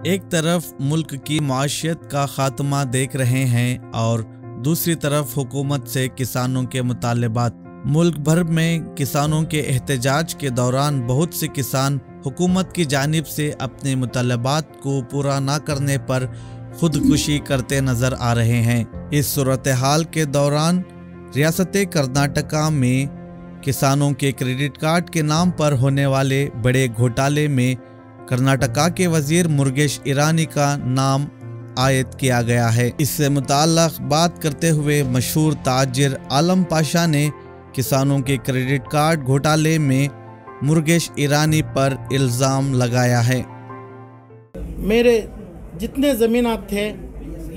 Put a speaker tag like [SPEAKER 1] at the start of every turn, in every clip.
[SPEAKER 1] एक तरफ मुल्क की माशियत का खात्मा देख रहे हैं और दूसरी तरफ हुकूमत से किसानों के मुतालबात। मुल्क भर में किसानों के एहतजाज के दौरान बहुत से किसान हुकूमत की जानिब से अपने मुतालबात को पूरा न करने पर खुदकुशी करते नजर आ रहे हैं। इस सूरत हाल के दौरान रियासत कर्नाटका में किसानों के क्रेडिट कार्ड के नाम पर होने वाले बड़े घोटाले में कर्नाटका के वजीर मुरुगेश ईरानी का नाम आयद किया गया है। इससे मुताल्लक बात करते हुए मशहूर ताजिर आलम पाशा ने किसानों के क्रेडिट कार्ड घोटाले में मुरुगेश ईरानी पर इल्ज़ाम लगाया है।
[SPEAKER 2] मेरे जितने ज़मीनात थे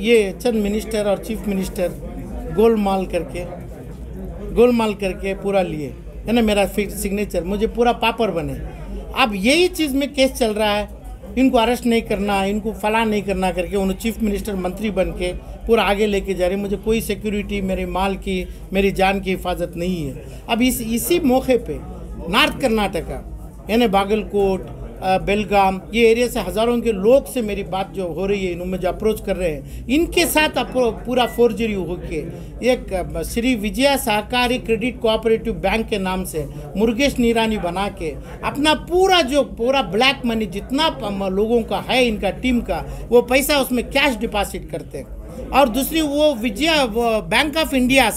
[SPEAKER 2] ये चंद मिनिस्टर और चीफ मिनिस्टर गोलमाल करके पूरा लिए, है ना। मेरा सिग्नेचर मुझे पूरा पापड़ बने। अब यही चीज़ में केस चल रहा है, इनको अरेस्ट नहीं करना, इनको फला नहीं करना करके उन्होंने चीफ मिनिस्टर मंत्री बन के पूरा आगे लेके जा रहे। मुझे कोई सिक्योरिटी, मेरे माल की, मेरी जान की हिफाजत नहीं है। अब इसी मौके पे नॉर्थ कर्नाटका यानी बागलकोट, बेलगाम, ये एरिया से हज़ारों के लोग से मेरी बात जो हो रही है, इन्होंने मुझे अप्रोच कर रहे हैं। इनके साथ पूरा फोर्जरी होके एक श्री विजया सहकारी क्रेडिट कोऑपरेटिव बैंक के नाम से मुरुगेश ईरानी बना के अपना पूरा ब्लैक मनी जितना लोगों का है, इनका टीम का, वो पैसा उसमें कैश डिपॉजिट करते हैं। और दूसरी वो बैंक ऑफ इंडिया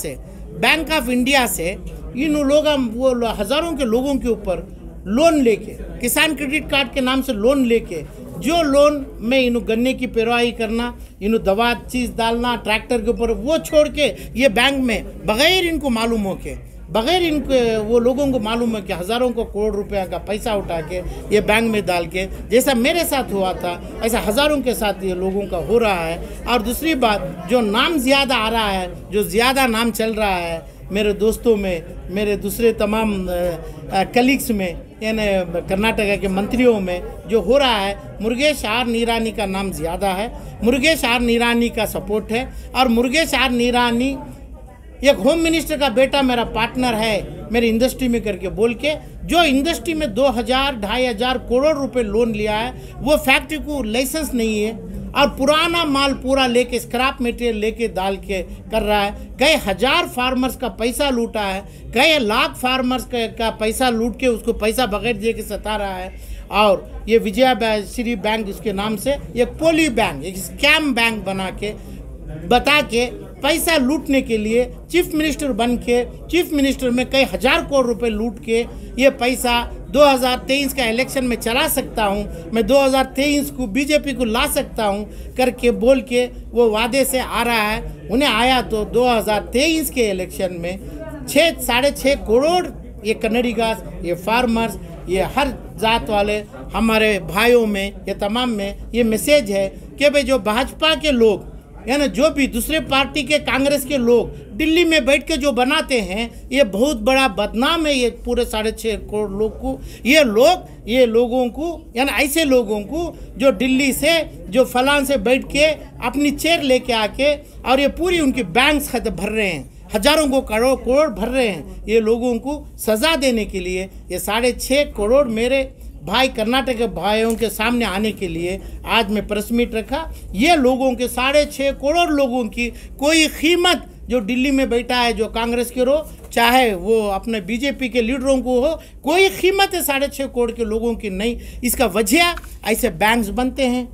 [SPEAKER 2] से इन लोग वो हज़ारों के लोगों के ऊपर लोन लेके, किसान क्रेडिट कार्ड के नाम से लोन लेके, जो लोन में इन्हों गन्ने की पेरवाई करना, इन्हों दवा चीज़ डालना ट्रैक्टर के ऊपर, वो छोड़ के ये बैंक में बगैर इनको मालूम हो के, बगैर इनके वो लोगों को मालूम है कि हज़ारों को करोड़ रुपया का पैसा उठा के ये बैंक में डाल के, जैसा मेरे साथ हुआ था ऐसा हज़ारों के साथ ये लोगों का हो रहा है। और दूसरी बात, जो नाम ज़्यादा आ रहा है, जो ज़्यादा नाम चल रहा है मेरे दोस्तों में, मेरे दूसरे तमाम कलीग्स में, यानी कर्नाटका के मंत्रियों में जो हो रहा है, मुरुगेश ईरानी का नाम ज़्यादा है। मुरुगेश ईरानी का सपोर्ट है। और मुरुगेश ईरानी एक होम मिनिस्टर का बेटा मेरा पार्टनर है मेरी इंडस्ट्री में करके बोल के, जो इंडस्ट्री में 2,000-2,500 करोड़ रुपए लोन लिया है, वो फैक्ट्री को लाइसेंस नहीं है और पुराना माल पूरा लेके, स्क्रैप मटेरियल लेके डाल के कर रहा है। कई हज़ार फार्मर्स का पैसा लूटा है, कई लाख फार्मर्स का पैसा लूट के उसको पैसा बगैर दे के सता रहा है। और ये विजयाश्री बैंक इसके नाम से एक पोली बैंक, एक स्कैम बैंक बना के बता के पैसा लूटने के लिए चीफ मिनिस्टर बन के, चीफ मिनिस्टर में कई हज़ार करोड़ रुपए लूट के ये पैसा 2023 का इलेक्शन में चला सकता हूँ, मैं 2023 को बीजेपी को ला सकता हूँ करके बोल के वो वादे से आ रहा है। उन्हें आया तो 2023 के इलेक्शन में 6-6.5 करोड़ ये कन्नडिगास, ये फार्मर्स, ये हर जात वाले हमारे भाइयों में, ये तमाम में ये मैसेज है कि भाई जो भाजपा के लोग या ना जो भी दूसरे पार्टी के, कांग्रेस के लोग दिल्ली में बैठ के जो बनाते हैं, ये बहुत बड़ा बदनाम है ये पूरे 6.5 करोड़ लोग को। ये लोगों को यानी ऐसे लोगों को जो दिल्ली से, जो फलान से बैठ के अपनी चेयर लेके आके और ये पूरी उनकी बैंक्स भर रहे हैं, हज़ारों को करोड़ भर रहे हैं, ये लोगों को सज़ा देने के लिए ये 6.5 करोड़ मेरे भाई कर्नाटक के भाइयों के सामने आने के लिए आज मैं प्रेस मीट रखा। ये लोगों के 6.5 करोड़ लोगों की कोई कीमत, जो दिल्ली में बैठा है, जो कांग्रेस के हो, चाहे वो अपने बीजेपी के लीडरों को हो, कोई कीमत है 6.5 करोड़ के लोगों की नहीं। इसका वजह ऐसे बैंक्स बनते हैं,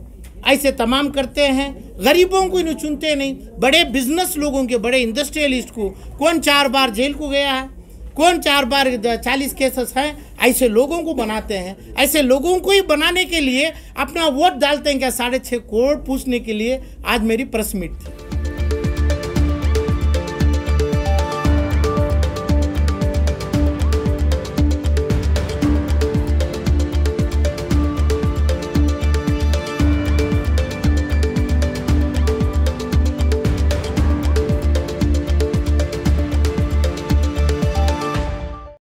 [SPEAKER 2] ऐसे तमाम करते हैं, गरीबों को इन्हें चुनते नहीं। बड़े बिजनेस लोगों के, बड़े इंडस्ट्रियलिस्ट को कौन 4 बार जेल को गया है, कौन 4 बार 40 केसेस हैं, ऐसे लोगों को बनाते हैं। ऐसे लोगों को ही बनाने के लिए अपना वोट डालते हैं क्या 6.5 करोड़ पूछने के लिए आज मेरी प्रेस मीट थी।